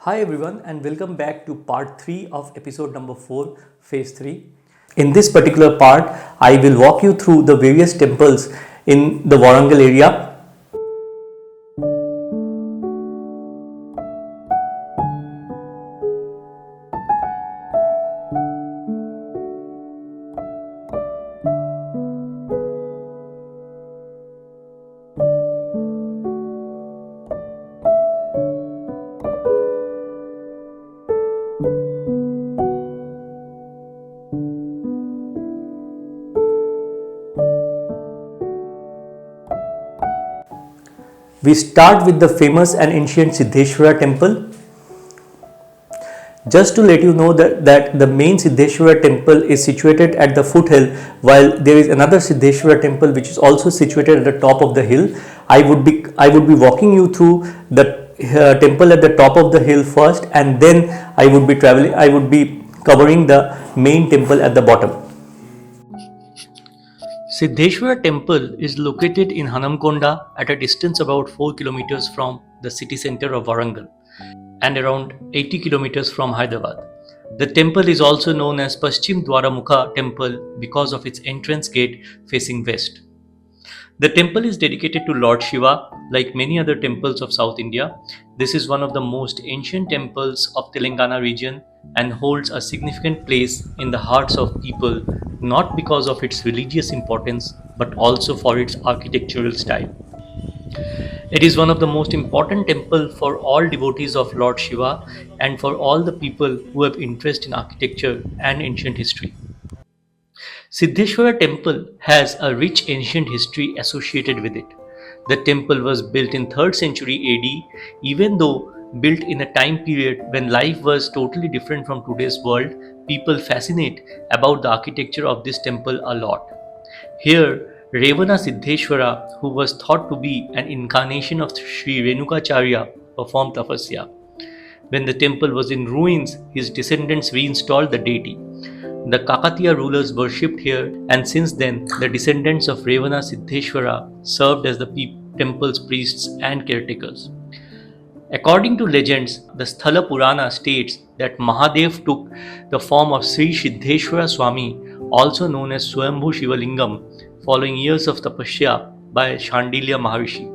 Hi everyone and welcome back to part 3 of episode number 4, phase 3. In this particular part, I will walk you through the various temples in the Warangal area. We start with the famous and ancient Siddheshwara Temple. Just to let you know that the main Siddheshwara Temple is situated at the foothill, while there is another Siddheshwara Temple which is also situated at the top of the hill. I would be walking you through the temple at the top of the hill first, and then I would be covering the main temple at the bottom. Siddheshwara Temple is located in Hanamkonda at a distance about 4 kilometers from the city center of Warangal and around 80 kilometers from Hyderabad. The temple is also known as Paschim Dwaramukha Temple because of its entrance gate facing west. The temple is dedicated to Lord Shiva. Like many other temples of South India, this is one of the most ancient temples of Telangana region and holds a significant place in the hearts of people, not because of its religious importance but also for its architectural style. It is one of the most important temple for all devotees of Lord Shiva and for all the people who have interest in architecture and ancient history. Siddheshwara Temple has a rich ancient history associated with it. The temple was built in 3rd century AD, even though built in a time period when life was totally different from today's world. People fascinate about the architecture of this temple a lot. Here, Revana Siddheshwara, who was thought to be an incarnation of Sri Renukacharya, performed tapasya. When the temple was in ruins, his descendants reinstalled the deity. The Kakatiya rulers worshipped here, and since then, the descendants of Revana Siddheshwara served as the temple's priests and caretakers. According to legends, the Sthala Purana states that Mahadev took the form of Sri Siddheshwara Swami, also known as Swayambhu Shivalingam, following years of tapasya by Shandilya Maharishi.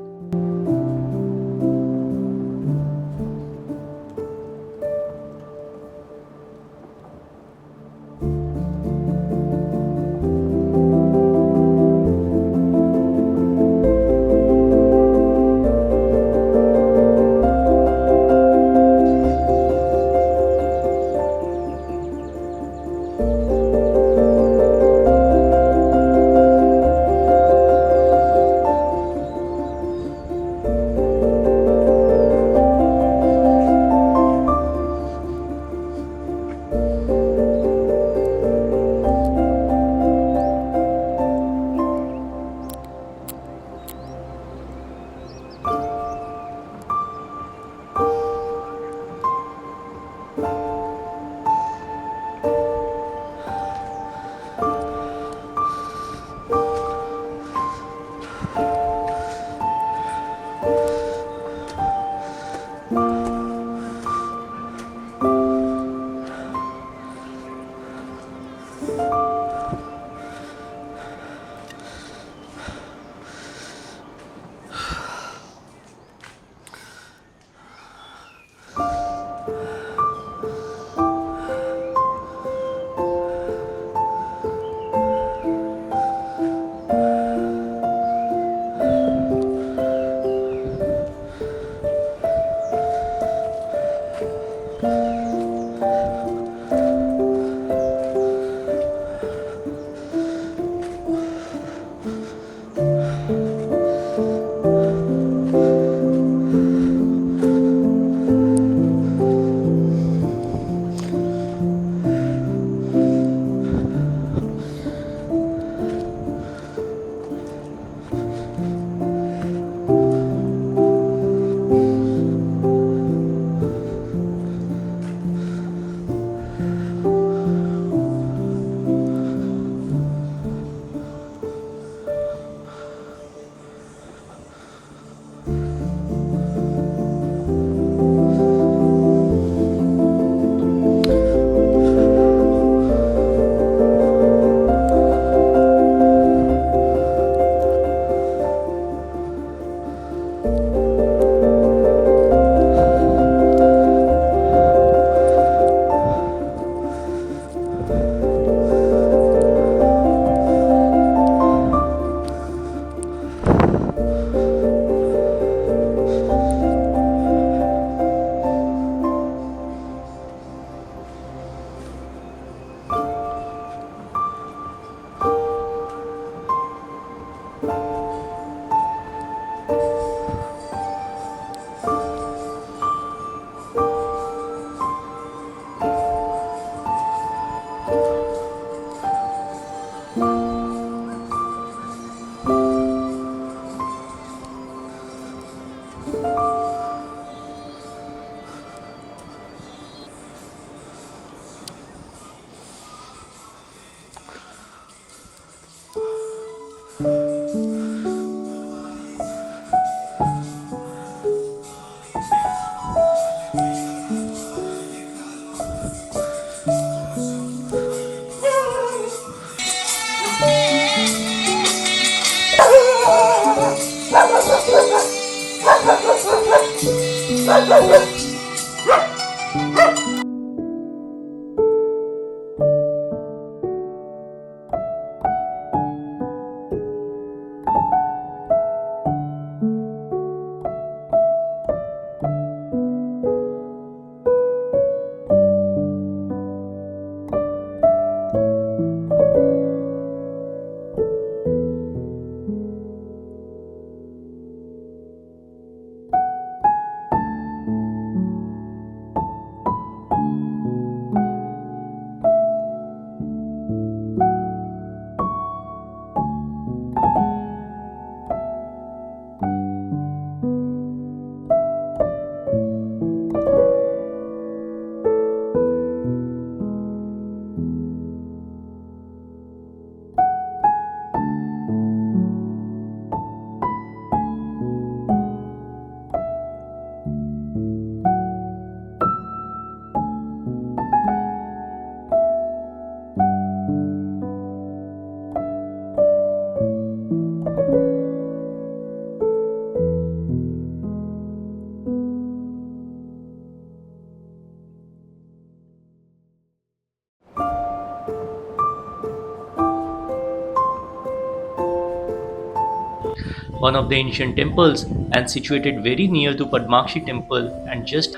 One of the ancient temples and situated very near to Padmakshi Temple and just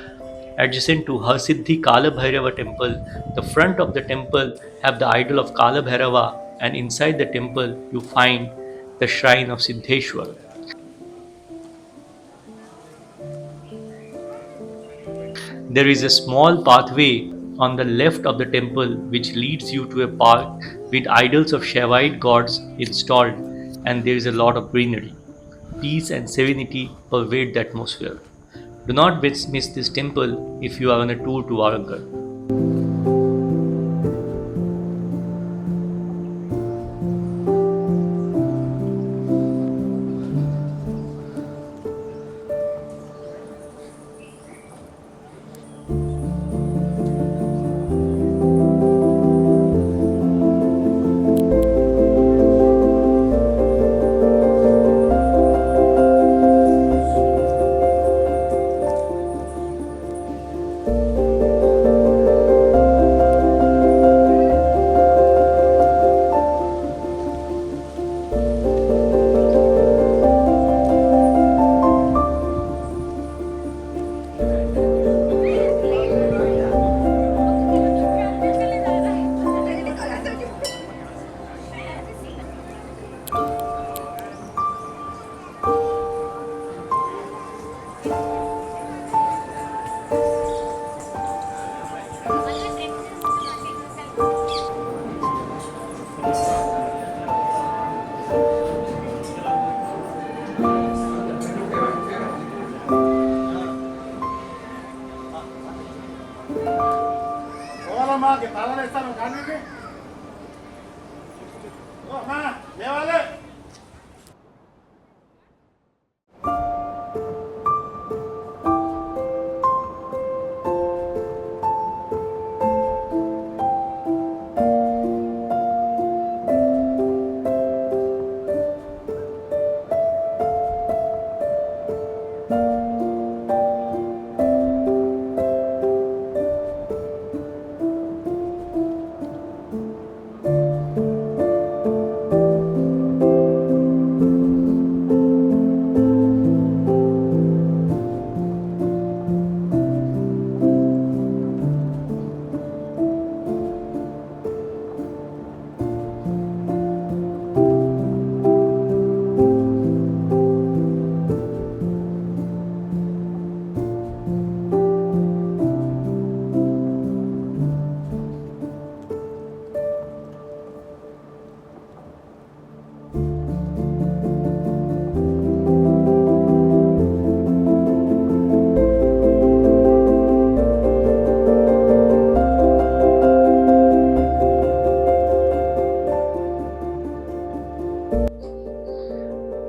adjacent to Harsiddhi Kala Bhairava Temple. The front of the temple have the idol of Kala Bhairava, and inside the temple you find the shrine of Siddheshwara. There is a small pathway on the left of the temple which leads you to a park with idols of Shaivite gods installed, and there is a lot of greenery. Peace and serenity pervade the atmosphere. Do not miss this temple if you are on a tour to Warangal. Hola, ¿qué tal? ¿Están los ganes? Llévale.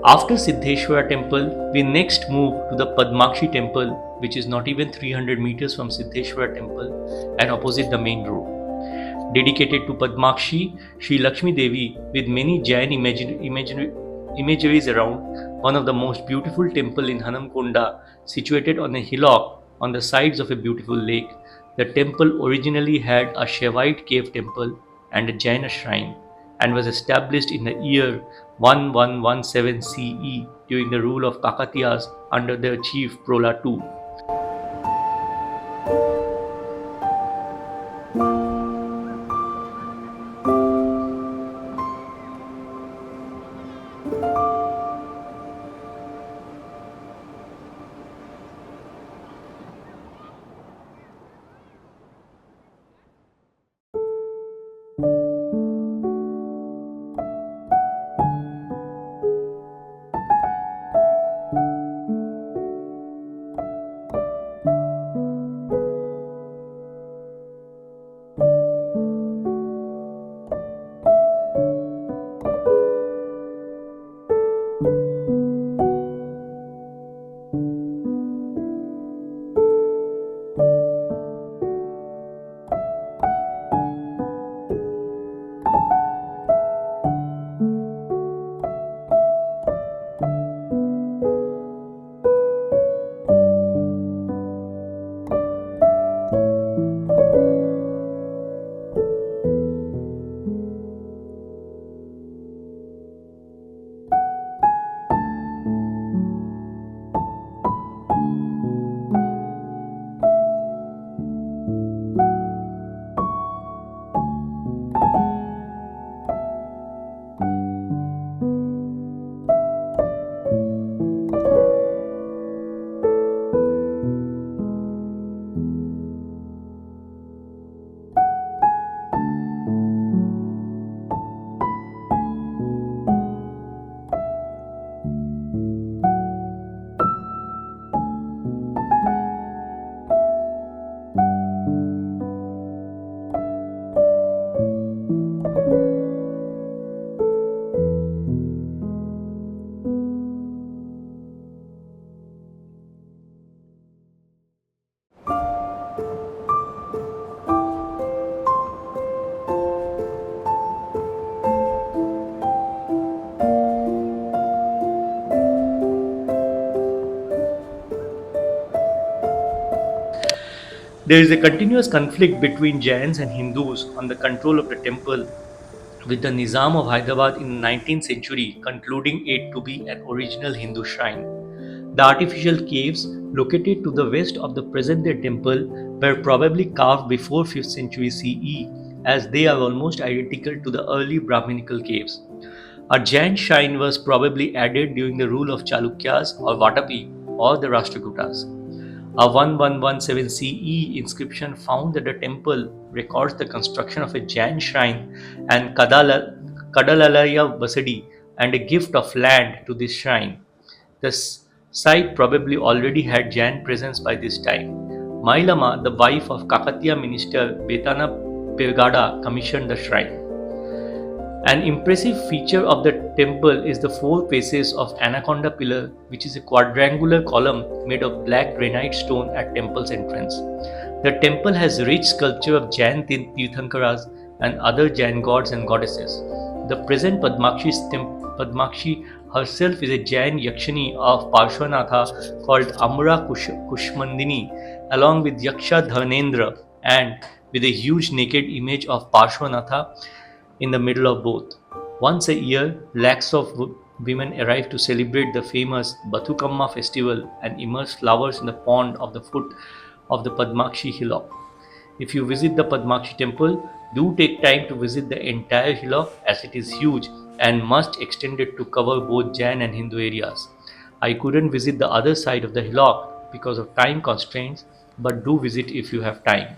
After Siddheshwara Temple, we next move to the Padmakshi Temple, which is not even 300 meters from Siddheshwara Temple and opposite the main road. Dedicated to Padmakshi, Sri Lakshmi Devi, with many Jain imageries around, one of the most beautiful temple in Hanamkonda, situated on a hillock on the sides of a beautiful lake. The temple originally had a Shaivite cave temple and a Jaina shrine, and was established in the year 1117 CE during the rule of Kakatiyas under their chief Prola II. There is a continuous conflict between Jains and Hindus on the control of the temple, with the Nizam of Hyderabad in the 19th century concluding it to be an original Hindu shrine. The artificial caves located to the west of the present day temple were probably carved before 5th century CE, as they are almost identical to the early Brahminical caves. A Jain shrine was probably added during the rule of Chalukyas or Vatapi or the Rashtrakutas. A 1117 CE inscription found that the temple records the construction of a Jain shrine and Kadalalaya Basadi and a gift of land to this shrine. The site probably already had Jain presence by this time. Mailama, the wife of Kakatiya minister Betana Pirgada, commissioned the shrine. An impressive feature of the temple is the four faces of Anaconda Pillar, which is a quadrangular column made of black granite stone at temple's entrance. The temple has rich sculpture of Jain Tirthankaras and other Jain gods and goddesses. The present Padmakshi herself is a Jain Yakshini of Parshvanatha called Amra Kushmandini, along with Yaksha Dhanendra, and with a huge naked image of Parshvanatha in the middle of both. Once a year, lakhs of women arrive to celebrate the famous Bathukamma festival and immerse flowers in the pond of the foot of the Padmakshi hillock. If you visit the Padmakshi temple, do take time to visit the entire hillock as it is huge and must extend it to cover both Jain and Hindu areas. I couldn't visit the other side of the hillock because of time constraints, but do visit if you have time.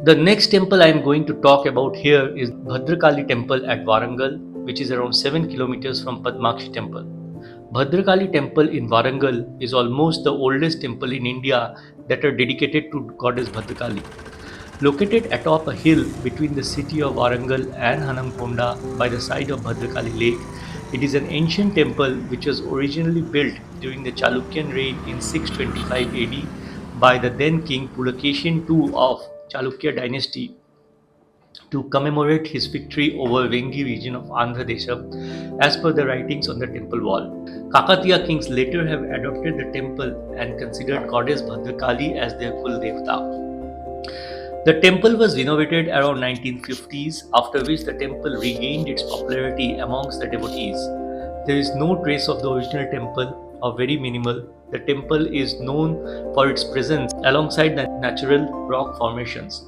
The next temple I am going to talk about here is Bhadrakali Temple at Warangal, which is around 7 kilometers from Padmakshi Temple. Bhadrakali Temple in Warangal is almost the oldest temple in India that are dedicated to goddess Bhadrakali. Located atop a hill between the city of Warangal and Hanamkonda by the side of Bhadrakali Lake, it is an ancient temple which was originally built during the Chalukyan reign in 625 AD by the then king Pulakeshin II of Chalukya dynasty to commemorate his victory over Vengi region of Andhra Desam as per the writings on the temple wall. Kakatiya kings later have adopted the temple and considered goddess Bhadrakali as their Kul Devta. The temple was renovated around 1950s, after which the temple regained its popularity amongst the devotees. There is no trace of the original temple, or very minimal. The temple is known for its presence alongside the natural rock formations.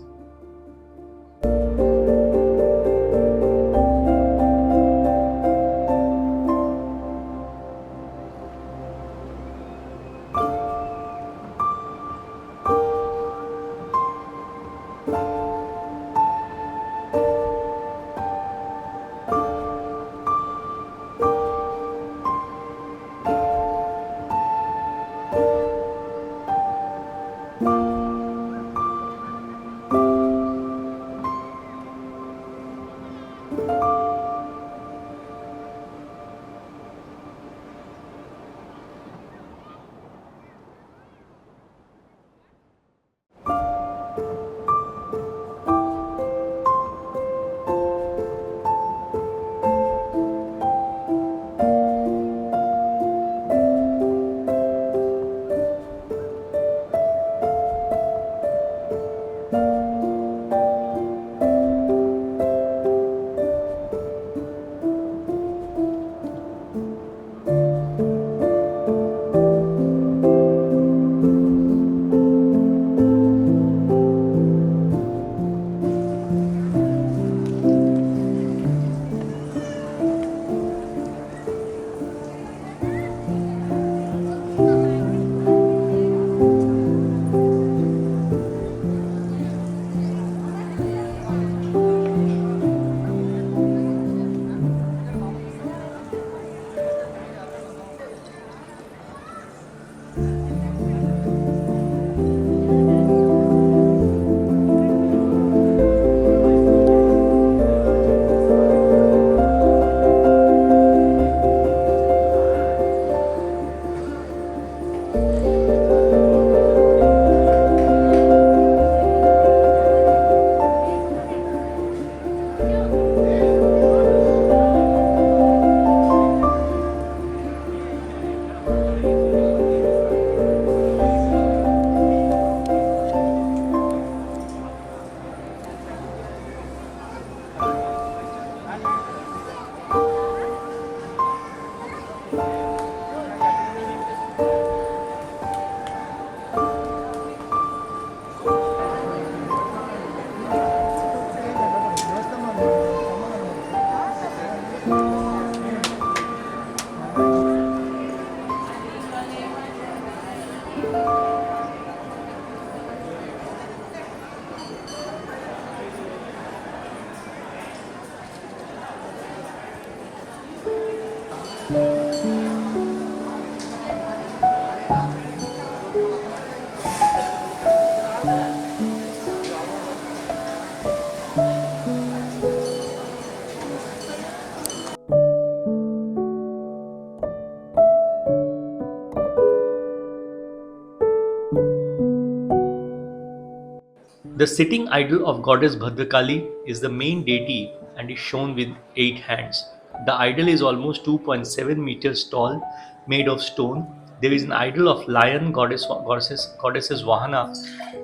The sitting idol of goddess Bhadrakali is the main deity and is shown with 8 hands. The idol is almost 2.7 meters tall, made of stone. There is an idol of lion goddesses Vahana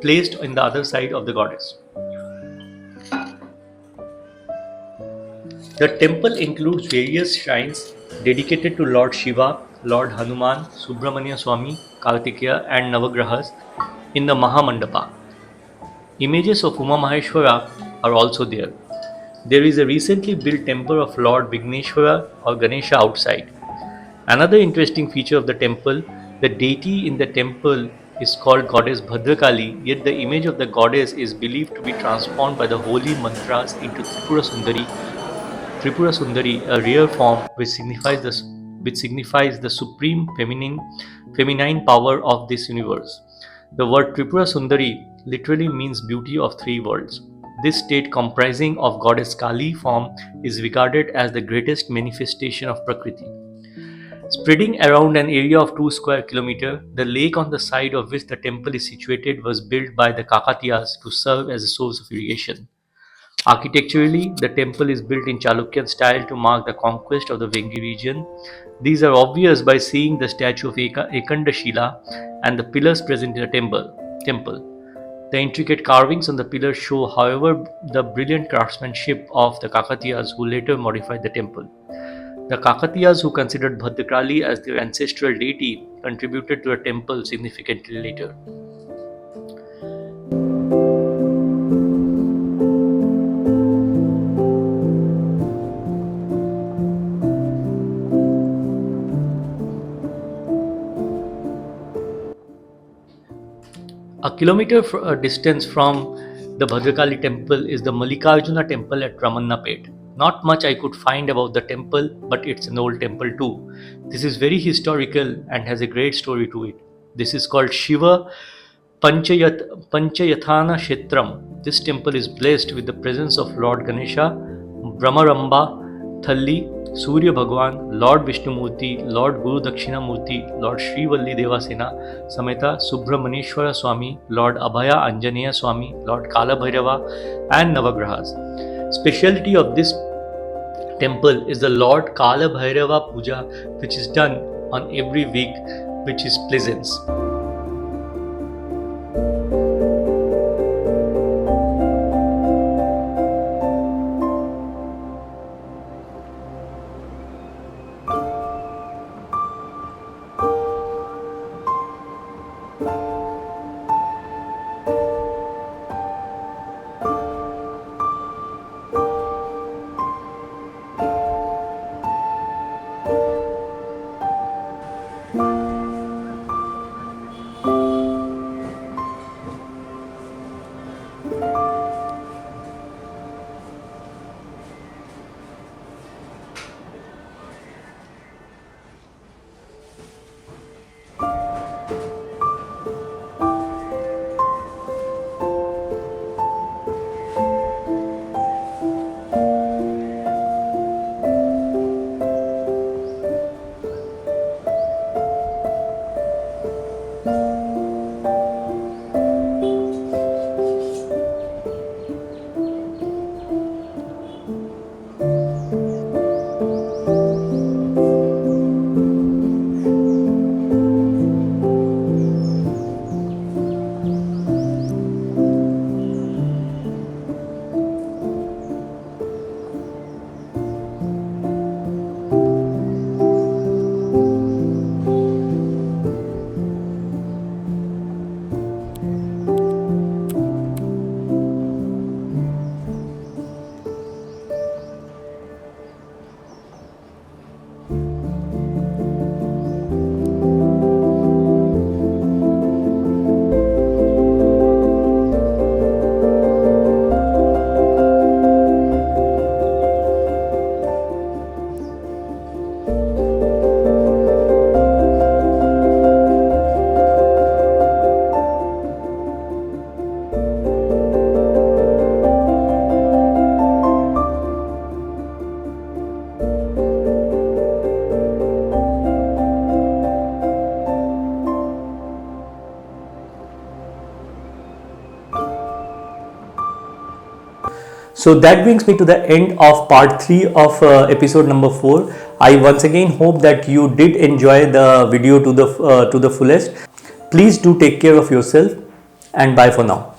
placed on the other side of the goddess. The temple includes various shrines dedicated to Lord Shiva, Lord Hanuman, Subramanya Swami, Kartikeya, and Navagrahas in the Mahamandapa. Images of Uma Maheshwara are also there. There is a recently built temple of Lord Vigneshwara or Ganesha outside. Another interesting feature of the temple, the deity in the temple is called goddess Bhadrakali, yet the image of the goddess is believed to be transformed by the holy mantras into Tripura Sundari, a rare form which signifies the supreme feminine power of this universe. The word Tripura Sundari literally means beauty of three worlds. This state comprising of goddess Kali form is regarded as the greatest manifestation of Prakriti. Spreading around an area of 2 square kilometers, the lake on the side of which the temple is situated was built by the Kakatiyas to serve as a source of irrigation. Architecturally, the temple is built in Chalukyan style to mark the conquest of the Vengi region. These are obvious by seeing the statue of Ekandashila and the pillars present in the temple. The intricate carvings on the pillars show, however, the brilliant craftsmanship of the Kakatiyas who later modified the temple. The Kakatiyas, who considered Bhadrakali as their ancestral deity, contributed to the temple significantly later. A distance from the Bhadrakali temple is the Mallikarjuna Temple at Ramannapet. Not much I could find about the temple, but it's an old temple too. This is very historical and has a great story to it. This is called Shiva Panchayathana Kshetram. This temple is blessed with the presence of Lord Ganesha, Brahmaramba, Thalli, Surya Bhagwan, Lord Vishnumurti, Lord Guru Dakshinamurti, Lord Srivalli Devasena, Sameta, Subramanyeshwara Swami, Lord Abhaya Anjaneya Swami, Lord Kala Bhairava, and Navagrahas. Speciality of this temple is the Lord Kala Bhairava Puja, which is done on every week, which is pleasant. So that brings me to the end of part 3 of episode number 4. I once again hope that you did enjoy the video to the fullest. Please do take care of yourself, and bye for now.